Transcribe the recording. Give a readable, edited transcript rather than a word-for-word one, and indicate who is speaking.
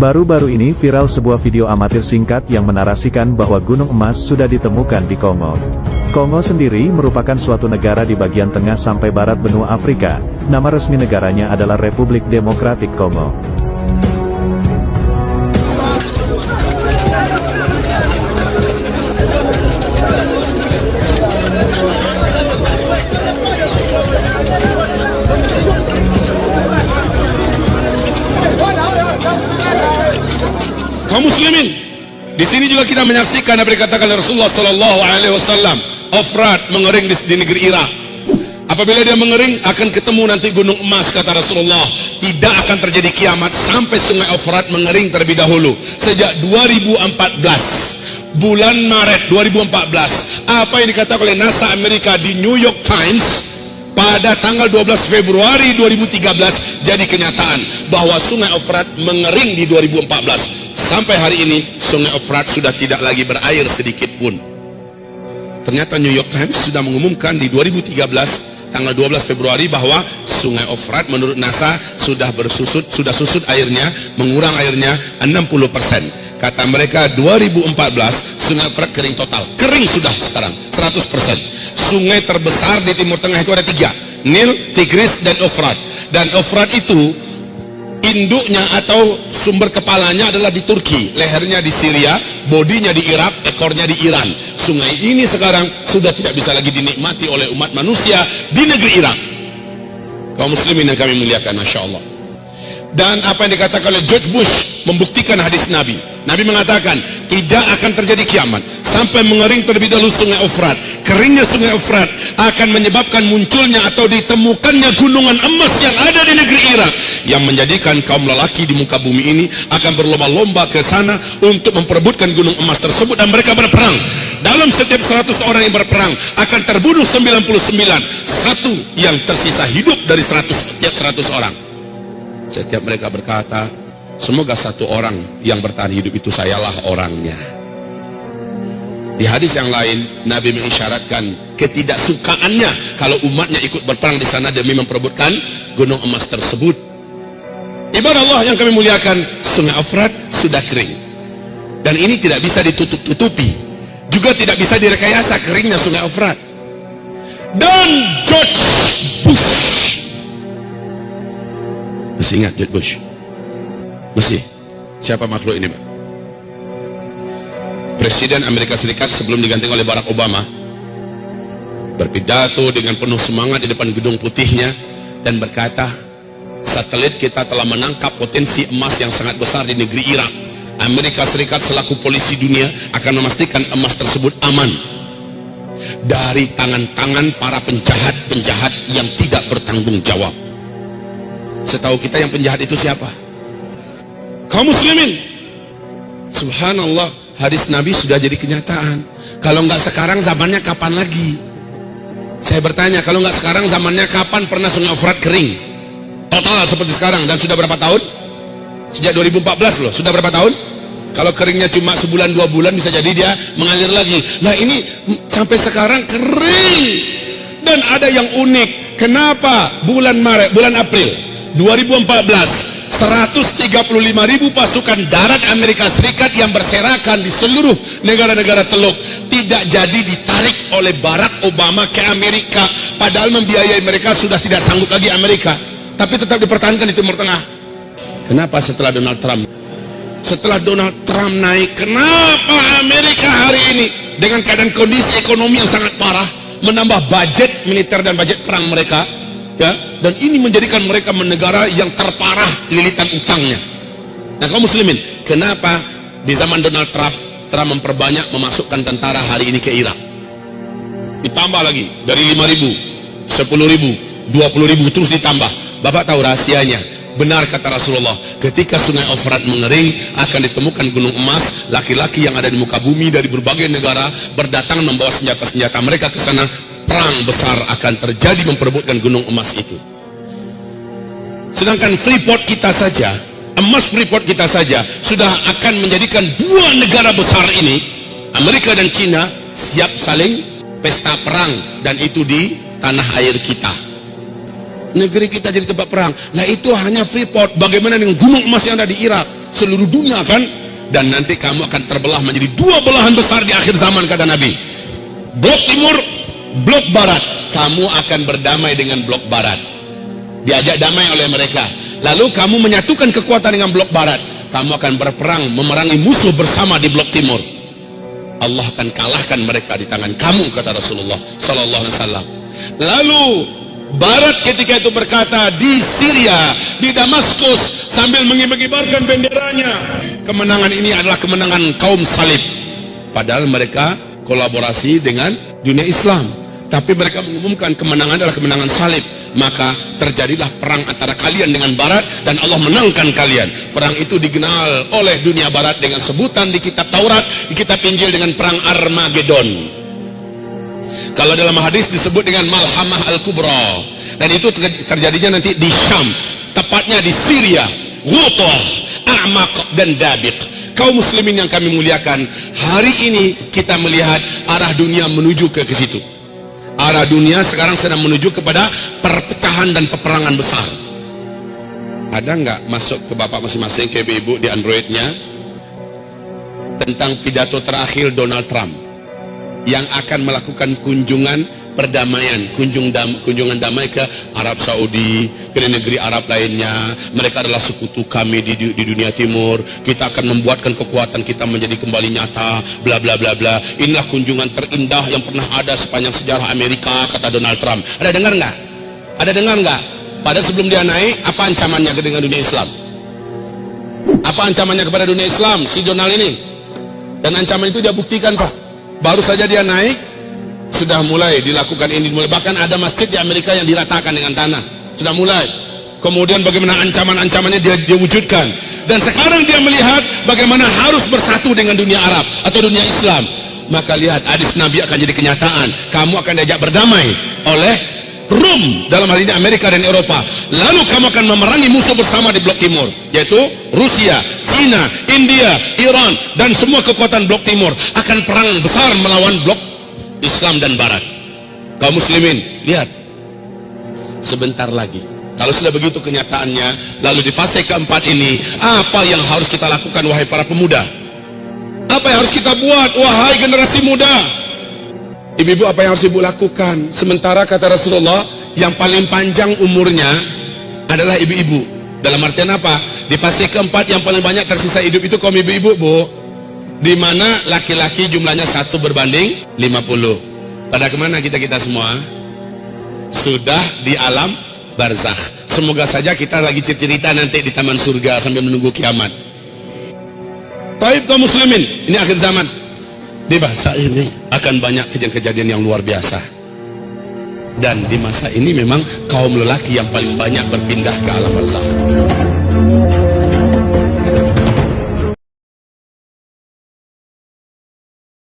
Speaker 1: Baru-baru ini viral sebuah video amatir singkat yang menarasikan bahwa gunung emas sudah ditemukan di Kongo. Kongo sendiri merupakan suatu negara di bagian tengah sampai barat benua Afrika. Nama resmi negaranya adalah Republik Demokratik Kongo.
Speaker 2: Kaum muslimin, di sini juga kita menyaksikan apa dikatakan oleh Rasulullah Sallallahu Alaihi Wasallam, Ofrat mengering di negeri Irak. Apabila dia mengering, akan ketemu nanti gunung emas, kata Rasulullah. Tidak akan terjadi kiamat sampai sungai Ofrat mengering terlebih dahulu. Sejak 2014, bulan Maret 2014, apa yang dikatakan oleh NASA Amerika di New York Times pada tanggal 12 Februari 2013 jadi kenyataan bahwa sungai Ofrat mengering di 2014. Sampai hari ini sungai Ofrat sudah tidak lagi berair sedikit pun. Ternyata New York Times sudah mengumumkan di 2013 tanggal 12 Februari bahwa sungai Ofrat menurut NASA sudah susut airnya, mengurang airnya 60%. Kata mereka 2014 sungai Ofrat kering total. Kering sudah sekarang 100%. Sungai terbesar di Timur Tengah itu ada 3, Nil, Tigris, dan Ofrat. Dan Ofrat itu induknya atau sumber kepalanya adalah di Turki, lehernya di Syria, bodinya di Irak, ekornya di Iran. Sungai ini sekarang sudah tidak bisa lagi dinikmati oleh umat manusia di negeri Irak. Kaum muslimin yang kami muliakan, Masya Allah. Dan apa yang dikatakan oleh George Bush membuktikan hadis Nabi. Nabi mengatakan tidak akan terjadi kiamat sampai mengering terlebih dahulu sungai Ofrat. Keringnya sungai Ofrat akan menyebabkan munculnya atau ditemukannya gunungan emas yang ada di negeri Irak, yang menjadikan kaum lelaki di muka bumi ini akan berlomba-lomba ke sana untuk memperebutkan gunung emas tersebut, dan mereka berperang. Dalam setiap 100 orang yang berperang akan terbunuh 99, satu yang tersisa hidup dari 100 orang. Setiap mereka berkata, semoga satu orang yang bertahan hidup itu sayalah orangnya. Di hadis yang lain, Nabi mengisyaratkan ketidaksukaannya kalau umatnya ikut berperang di sana demi memperebutkan gunung emas tersebut. Ibadah Allah yang kami muliakan, sungai Ofrat sudah kering. Dan ini tidak bisa ditutup-tutupi. Juga tidak bisa direkayasa keringnya sungai Ofrat. Dan George Bush, masih ingat George Bush? Masih? Siapa makhluk ini, Pak? Presiden Amerika Serikat sebelum diganti oleh Barack Obama berpidato dengan penuh semangat di depan gedung putihnya dan berkata, satelit kita telah menangkap potensi emas yang sangat besar di negeri Irak. Amerika Serikat selaku polisi dunia akan memastikan emas tersebut aman dari tangan-tangan para penjahat-penjahat yang tidak bertanggung jawab. Setahu kita yang penjahat itu siapa? Kaum muslimin, subhanallah, hadis Nabi sudah jadi kenyataan. Kalau nggak sekarang, zamannya kapan lagi? Saya bertanya, kalau nggak sekarang, zamannya kapan pernah sungai Ofrat kering total seperti sekarang? Dan sudah berapa tahun? Sejak 2014 loh. Sudah berapa tahun? Kalau keringnya cuma sebulan 2 bulan, bisa jadi dia mengalir lagi. Nah ini sampai sekarang kering. Dan ada yang unik. Kenapa bulan April 2014 135.000 pasukan darat Amerika Serikat yang berserakan di seluruh negara-negara Teluk tidak jadi ditarik oleh Barack Obama ke Amerika, padahal membiayai mereka sudah tidak sanggup lagi Amerika, tapi tetap dipertahankan di Timur Tengah. Kenapa setelah Donald Trump naik, kenapa Amerika hari ini dengan keadaan kondisi ekonomi yang sangat parah menambah budget militer dan budget perang mereka, ya, dan ini menjadikan mereka negara yang terparah lilitan utangnya. Nah kaum muslimin, kenapa di zaman Donald Trump memperbanyak memasukkan tentara hari ini ke Irak? Ditambah lagi dari 5.000, 10.000, 20.000 terus ditambah. Bapak tahu rahasianya? Benar kata Rasulullah, ketika sungai Ofrat mengering akan ditemukan gunung emas. Laki-laki yang ada di muka bumi dari berbagai negara berdatangan membawa senjata-senjata mereka ke sana. Perang besar akan terjadi memperebutkan gunung emas itu. Sedangkan Freeport kita saja, emas Freeport kita saja sudah akan menjadikan dua negara besar ini, Amerika dan China, siap saling pesta perang, dan itu di tanah air kita. Negeri kita jadi tempat perang. Nah itu hanya Freeport. Bagaimana dengan gunung emas yang ada di Irak? seluruh dunia kan, dan nanti kamu akan terbelah menjadi dua belahan besar di akhir zaman, kata Nabi. Blok timur, blok barat. Kamu akan berdamai dengan blok barat, diajak damai oleh mereka. Lalu kamu menyatukan kekuatan dengan blok barat, kamu akan berperang memerangi musuh bersama di blok timur. Allah akan kalahkan mereka di tangan kamu, kata Rasulullah sallallahu alaihi wasallam. Lalu barat ketika itu berkata di Syria, di Damaskus, sambil mengibar-ibarkan benderanya, kemenangan ini adalah kemenangan kaum salib. Padahal mereka kolaborasi dengan dunia Islam, tapi mereka mengumumkan kemenangan adalah kemenangan salib. Maka terjadilah perang antara kalian dengan barat, dan Allah menangkan kalian. Perang itu dikenal oleh dunia barat dengan sebutan di kitab Taurat, di kitab Injil dengan perang Armageddon. Kalau dalam hadis disebut dengan Malhamah Al-Kubra, dan itu terjadinya nanti di Syam, tepatnya di Syria, Ghutah, A'maq, dan Dabiq. Kaum muslimin yang kami muliakan, hari ini kita melihat arah dunia menuju ke situ. Arah dunia sekarang sedang menuju kepada perpecahan dan peperangan besar. Ada nggak masuk ke bapak masing-masing, ke ibu-ibu di Androidnya, tentang pidato terakhir Donald Trump yang akan melakukan kunjungan perdamaian, kunjungan damai ke Arab Saudi, ke negeri Arab lainnya. Mereka adalah sekutu kami di dunia timur. Kita akan membuatkan kekuatan kita menjadi kembali nyata, bla bla bla bla. Inilah kunjungan terindah yang pernah ada sepanjang sejarah Amerika, kata Donald Trump. Ada dengar nggak? Ada dengar nggak? Padahal sebelum dia naik, apa ancamannya dengan dunia Islam? Apa ancamannya kepada dunia Islam si Donald ini? Dan ancaman itu dia buktikan, Pak. Baru saja dia naik, sudah mulai dilakukan ini, bahkan ada masjid di Amerika yang diratakan dengan tanah, sudah mulai. Kemudian bagaimana ancaman-ancamannya dia wujudkan, dan sekarang dia melihat bagaimana harus bersatu dengan dunia Arab atau dunia Islam. Maka lihat, hadis Nabi akan jadi kenyataan. Kamu akan diajak berdamai oleh Rum, dalam hal ini Amerika dan Eropa. Lalu kamu akan memerangi musuh bersama di blok timur, yaitu Rusia, China, India, Iran, dan semua kekuatan blok timur akan perang besar melawan blok Islam dan Barat. Kaum muslimin, lihat, sebentar lagi, kalau sudah begitu kenyataannya, lalu di fase keempat ini, apa yang harus kita lakukan, wahai para pemuda? Apa yang harus kita buat, wahai generasi muda? Ibu-ibu, apa yang harus ibu lakukan? Sementara kata Rasulullah, yang paling panjang umurnya adalah ibu-ibu. Dalam artian apa? Di fase keempat yang paling banyak tersisa hidup itu kaum ibu-ibu, Bu. Di mana laki-laki jumlahnya 1 berbanding 50. Pada kemana kita semua? Sudah di alam barzakh. Semoga saja kita lagi cerita nanti di taman surga sambil menunggu kiamat. Taib kaum muslimin, ini akhir zaman. Di masa ini akan banyak kejadian-kejadian yang luar biasa. Dan di masa ini memang kaum lelaki yang paling banyak berpindah ke alam barzakh.